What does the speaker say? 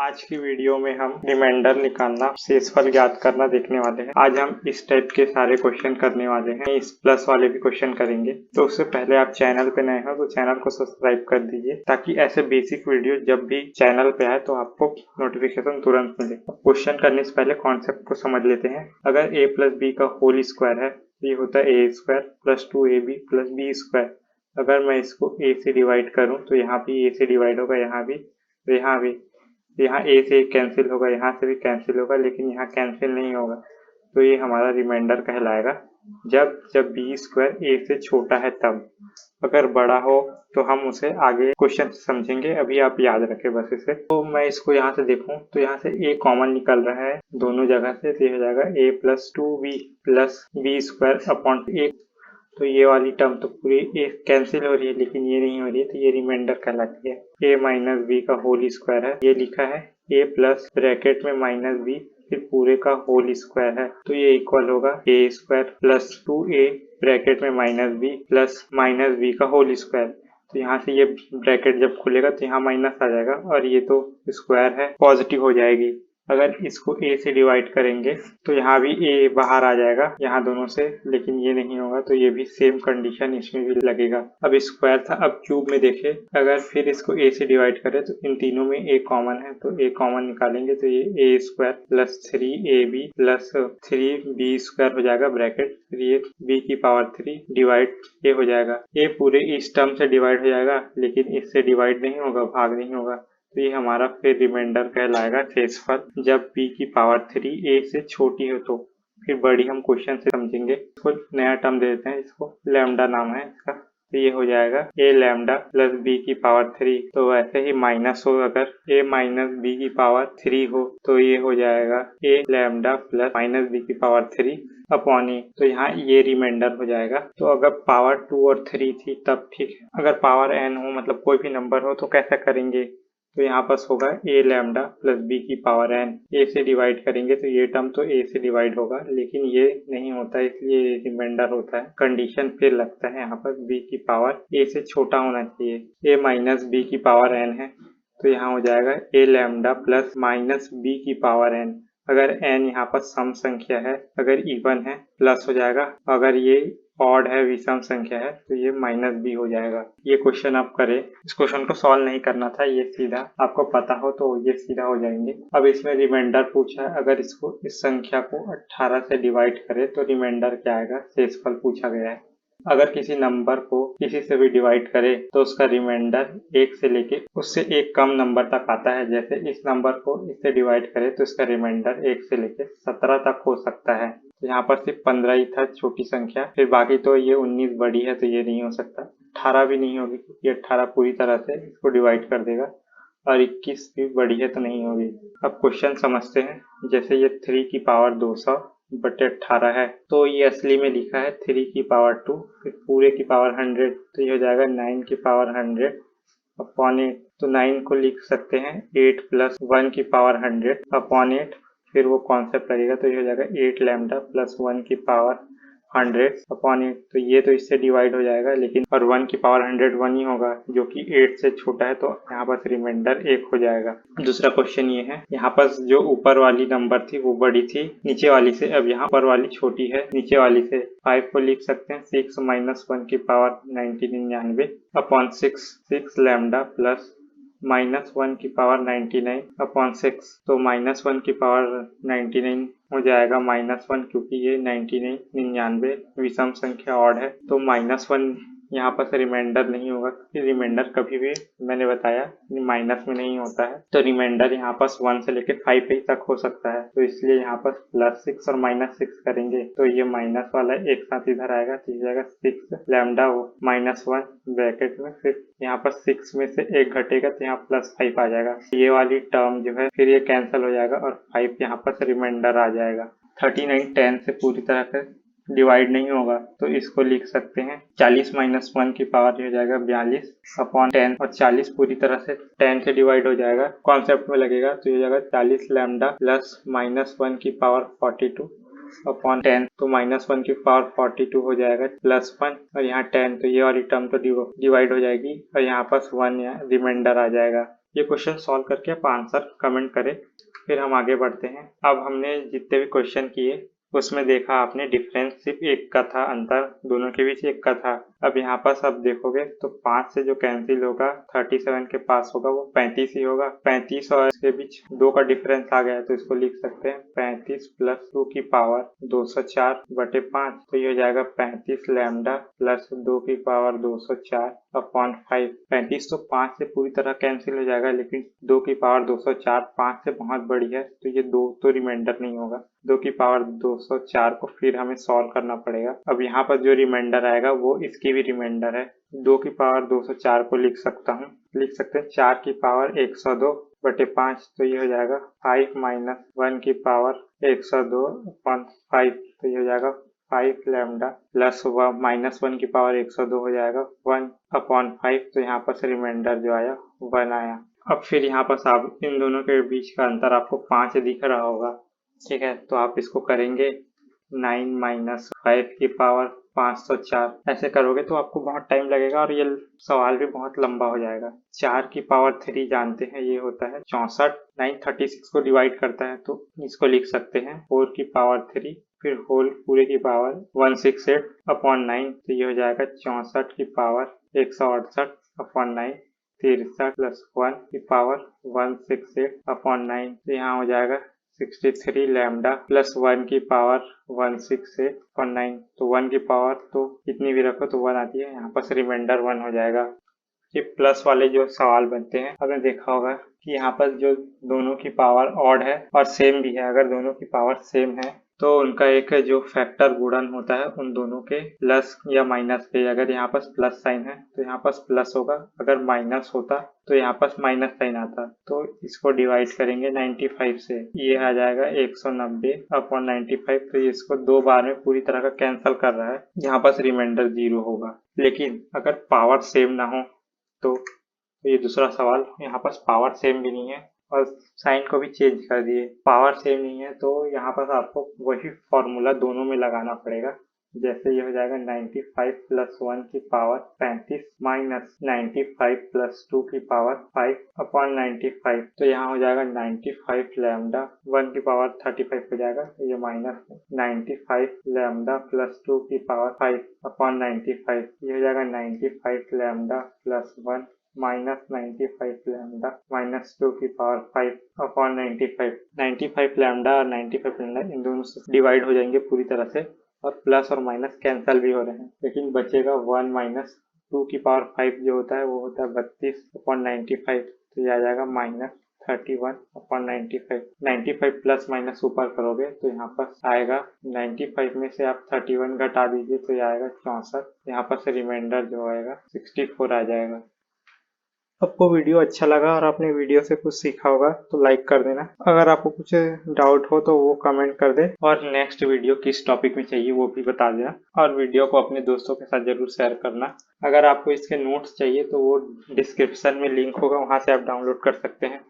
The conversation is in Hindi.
आज की वीडियो में हम रिमाइंडर निकालना, शेषफल ज्ञात करना देखने वाले हैं। आज हम इस टाइप के सारे क्वेश्चन करने वाले हैं। इस प्लस वाले भी क्वेश्चन करेंगे। तो उससे पहले आप चैनल पे नए हो तो चैनल को सब्सक्राइब कर दीजिए, ताकि ऐसे बेसिक वीडियो जब भी चैनल पे आए तो आपको नोटिफिकेशन तुरंत मिले। क्वेश्चन करने से पहले कॉन्सेप्ट को समझ लेते हैं। अगर a प्लस बी का होल स्क्वायर है तो ये होता है a square plus 2ab plus B square. अगर मैं इसको a से डिवाइड करूं तो यहाँ भी a से डिवाइड होगा, यहाँ भी, तो यहाँ भी, यहाँ a से कैंसिल होगा, यहाँ से भी कैंसिल होगा, लेकिन यहाँ कैंसिल नहीं होगा। तो ये हमारा रिमाइंडर कहलाएगा। जब बी स्क्वायर a से छोटा है तब, अगर बड़ा हो तो हम उसे आगे क्वेश्चन समझेंगे। अभी आप याद रखें बस इसे। तो मैं इसको यहाँ से देखूं तो यहाँ से a कॉमन निकल रहा है दोनों जगह से, तो ये हो जाएगा a plus 2b plus B square upon a। तो ये वाली टर्म तो पूरी ए कैंसिल हो रही है, लेकिन ये नहीं हो रही है, तो ये रिमाइंडर कहलाती है। a माइनस बी का होल स्क्वायर है, ये लिखा है a प्लस ब्रैकेट में माइनस बी फिर पूरे का होल स्क्वायर है, तो ये इक्वल होगा a square plus 2a bracket में minus B plus minus B का होल स्क्वायर। तो यहाँ से ये ब्रैकेट जब खुलेगा तो यहाँ माइनस आ जाएगा, और ये तो स्क्वायर है, पॉजिटिव हो जाएगी। अगर इसको a से डिवाइड करेंगे तो यहाँ भी a बाहर आ जाएगा यहाँ दोनों से, लेकिन ये नहीं होगा, तो ये भी सेम कंडीशन इसमें भी लगेगा। अब स्क्वायर था, अब क्यूब में देखें, अगर फिर इसको a से डिवाइड करें तो इन तीनों में a कॉमन है, तो a कॉमन निकालेंगे तो ये a square plus 3ab plus 3b square हो जाएगा ब्रैकेट, फिर ये b की पावर 3 डिवाइड a हो जाएगा। a पूरे इस टर्म से डिवाइड हो जाएगा, लेकिन इससे डिवाइड नहीं होगा, भाग नहीं होगा, तो ये हमारा फिर रिमाइंडर कहलाएगा शेषफल। जब b की पावर 3 a से छोटी हो तो, फिर बड़ी हम क्वेश्चन से समझेंगे। इसको नया टर्म दे देते हैं, इसको लैम्डा नाम है इसका, तो ये हो जाएगा a लैम्डा प्लस b की पावर 3। तो वैसे ही माइनस हो, अगर a माइनस b की पावर 3 हो तो ये हो जाएगा a lambda plus minus b की पावर 3 अपॉन ए। तो यहाँ ये रिमाइंडर हो जाएगा। तो अगर पावर 2 और 3 थी तब ठीक है, अगर पावर n हो, मतलब कोई भी नंबर हो, तो कैसा करेंगे, तो यहाँ पास होगा a लैम्डा प्लस b की पावर n। a से डिवाइड करेंगे तो ये टर्म तो a से डिवाइड होगा, लेकिन ये नहीं होता, इसलिए रिमाइंडर होता है। कंडीशन फिर लगता है यहाँ पर b की पावर a से छोटा होना चाहिए। a माइनस b की पावर n है, तो यहाँ हो जाएगा a lambda plus minus b की पावर n। अगर n यहाँ पर सम संख्या है, अगर इवन है प्लस हो जाएगा, अगर ये ऑड है, विषम संख्या है, तो ये माइनस बी हो जाएगा। ये क्वेश्चन आप करें। इस क्वेश्चन को सॉल्व नहीं करना था, ये सीधा आपको पता हो तो ये सीधा हो जाएंगे। अब इसमें रिमाइंडर पूछा है, अगर इसको इस संख्या को 18 से डिवाइड करें तो रिमाइंडर क्या आएगा, शेषफल पूछा गया है। अगर किसी नंबर को किसी से भी डिवाइड करे तो उसका रिमाइंडर 1 से लेके उससे एक कम नंबर तक आता है। जैसे इस नंबर को इससे डिवाइड करे तो इसका रिमाइंडर 1 से लेके 17 तक हो सकता है। तो यहाँ पर सिर्फ 15 ही था छोटी संख्या, फिर बाकी तो ये 19 बड़ी है, तो ये नहीं हो सकता। 18 भी नहीं होगी, क्योंकि 18 पूरी तरह से इसको डिवाइड कर देगा, और 21 भी बड़ी है तो नहीं होगी। अब क्वेश्चन समझते हैं। जैसे ये 3 की पावर 200 बटे 18 है, तो ये असली में लिखा है 3 की पावर 2 फिर पूरे की पावर 100, तो ये हो जाएगा 9 की पावर 100 अपॉन 8। तो 9 को लिख सकते हैं 8 प्लस 1 की पावर 100 अपॉन 8, फिर वो कॉन्सेप्ट लगेगा, तो ये हो जाएगा 8 लैम्डा प्लस 1 की पावर 100 अपॉन 8। तो ये तो इससे डिवाइड हो जाएगा, लेकिन और 1 की पावर 100 1 ही होगा, जो कि 8 से छोटा है, तो यहाँ पर रिमाइंडर 1 हो जाएगा। दूसरा क्वेश्चन ये है, यहाँ पर जो ऊपर वाली नंबर थी वो बड़ी थी नीचे वाली से, अब यहाँ ऊपर वाली छोटी है नीचे वाली से। 5 को लिख सकते हैं 6 माइनस 1 की power 99 upon 6 lambda plus minus 1 की पावर 99 अपॉन 6। तो माइनस 1 की पावर 99 हो जाएगा -1, क्योंकि ये 99 विषम संख्या ऑड है, तो -1 यहाँ पर से रिमाइंडर नहीं होगा, क्योंकि रिमाइंडर कभी भी मैंने बताया माइनस में नहीं होता है। तो रिमाइंडर यहाँ पर 1 से लेकर 5 तक हो सकता है, तो इसलिए यहाँ पर +6 और -6 करेंगे तो ये माइनस वाला एक साथ इधर आएगा, तो ये जाएगा 6 लैम्डा -1 ब्रैकेट में, फिर यहाँ पर 6 में से 1 घटेगा तो यहाँ +5 आ जाएगा। ये वाली टर्म जो है फिर ये कैंसिल हो जाएगा, और 5 यहाँ पर से रिमाइंडर आ जाएगा। 39 10 से पूरी तरह से डिवाइड नहीं होगा, तो इसको लिख सकते हैं 40 माइनस 1 की पावर हो जाएगा 42 अपॉन 10, और 40 पूरी तरह से 10 से डिवाइड हो जाएगा, कॉन्सेप्ट में लगेगा, तो ये जाएगा 40 लैम्डा प्लस -1 की पावर 42 अपॉन 10। तो -1 की पावर 42 हो जाएगा +1, और यहाँ 10, तो ये वाली टर्म तो डिवाइड हो जाएगी, और यहाँ पास 1 रिमाइंडर आ जाएगा। ये क्वेश्चन सॉल्व करके आप आंसर कमेंट करें, फिर हम आगे बढ़ते हैं। अब हमने जितने भी क्वेश्चन किए उसमें देखा आपने डिफरेंस सिर्फ एक का था, अंतर दोनों के बीच एक का था। अब यहाँ पास आप देखोगे तो 5 से जो कैंसिल होगा 37 के पास होगा वो 35 ही होगा। 35 और इसके बीच 2 का डिफरेंस आ गया है तो इसको लिख सकते हैं 35 प्लस 2 की पावर 204 बटे 5, तो ये हो जाएगा 35 लैम्डा प्लस 2 की पावर 204 अपॉन 5। 35 तो 5 से पूरी तरह कैंसिल हो जाएगा, लेकिन 2 की पावर 204 5 से बहुत बड़ी है तो ये 2 तो रिमाइंडर नहीं होगा। 2 की पावर 204 को फिर हमें सॉल्व करना पड़ेगा। अब यहाँ पर जो रिमाइंडर आएगा वो इसकी भी रिमाइंडर है। 2 की पावर 204 को लिख सकता हूँ, लिख सकते हैं 4 की पावर 102 बटे 5, तो ये हो जाएगा 5 माइनस 1 की पावर 102 अपॉन 5, तो ये हो जाएगा 5 लैम्डा प्लस माइनस 1 की पावर 102 हो जाएगा 1 अपॉन 5, तो यहाँ पर से रिमाइंडर जो आया 1 आया। अब फिर यहाँ पर आप इन दोनों के बीच का अंतर आपको 5 दिख रहा होगा, ठीक है, तो आप इसको करेंगे 9 माइनस 5 की पावर 504। ऐसे करोगे तो आपको बहुत टाइम लगेगा और ये सवाल भी बहुत लंबा हो जाएगा। 4 की पावर 3 जानते हैं ये होता है 64। 936 को डिवाइड करता है तो इसको लिख सकते हैं 4 की पावर 3 फिर होल पूरे की पावर 168 अपॉन 9, तो ये हो जाएगा 64 की पावर 168 अपॉन 9, 63 प्लस 1 की पावर 168 अपॉन 9, तो यहाँ हो जाएगा 63 लैम्डा प्लस 1 की पावर 168 अपॉन 9, तो 1 की पावर तो कितनी भी रखो तो 1 आती है, यहाँ पर रिमाइंडर 1 हो जाएगा। ये प्लस वाले जो सवाल बनते हैं आपने देखा होगा कि यहाँ पर जो दोनों की पावर ऑड है और सेम भी है, अगर दोनों की पावर सेम है तो उनका एक जो फैक्टर गुणन होता है उन दोनों के प्लस या माइनस पे, अगर यहाँ पास प्लस साइन है तो यहाँ पास प्लस होगा, अगर माइनस होता तो यहाँ पास माइनस साइन आता। तो इसको डिवाइड करेंगे 95 से, ये आ जाएगा 190 अपॉन 95, तो ये इसको 2 बार में पूरी तरह का कैंसिल कर रहा है, यहाँ पास रिमाइंडर 0 होगा। लेकिन अगर पावर सेम ना हो तो ये दूसरा सवाल, यहाँ पास पावर सेम भी नहीं है और साइन को भी चेंज कर दिए, पावर सेम नहीं है तो यहाँ पर आपको वही फॉर्मूला दोनों में लगाना पड़ेगा। जैसे ये हो जाएगा 95 प्लस 1 की पावर 35 माइनस 95 प्लस 2 की पावर 5 अपॉन 95, तो यहाँ हो जाएगा 95 लैम्डा 1 की पावर 35 हो जाएगा, ये माइनस 95 लैम्डा प्लस 2 की पावर 5 अपॉन 95, ये हो जाएगा 95 lambda plus 1 minus 95 lambda minus 2 की पावर 5 अपॉन 95 लैम्डा और 95 लैम्डा इन दोनों से डिवाइड हो जाएंगे पूरी तरह से और प्लस और माइनस कैंसिल भी हो रहे हैं, लेकिन बचेगा 1 माइनस 2 की पावर 5 जो होता है वो होता है 32 अपॉन 95, तो ये आ जाएगा माइनस 31 अपॉन 95 प्लस माइनस ऊपर करोगे तो यहाँ पर आएगा 95 में से आप 31 घटा दीजिए तो ये आएगा 64, यहाँ पर से रिमाइंडर जो आएगा 64 आ जाएगा। आपको वीडियो अच्छा लगा और आपने वीडियो से कुछ सीखा होगा तो लाइक कर देना। अगर आपको कुछ डाउट हो तो वो कमेंट कर दे और नेक्स्ट वीडियो किस टॉपिक में चाहिए वो भी बता देना और वीडियो को अपने दोस्तों के साथ जरूर शेयर करना। अगर आपको इसके नोट्स चाहिए तो वो डिस्क्रिप्शन में लिंक होगा, वहां से आप डाउनलोड कर सकते हैं।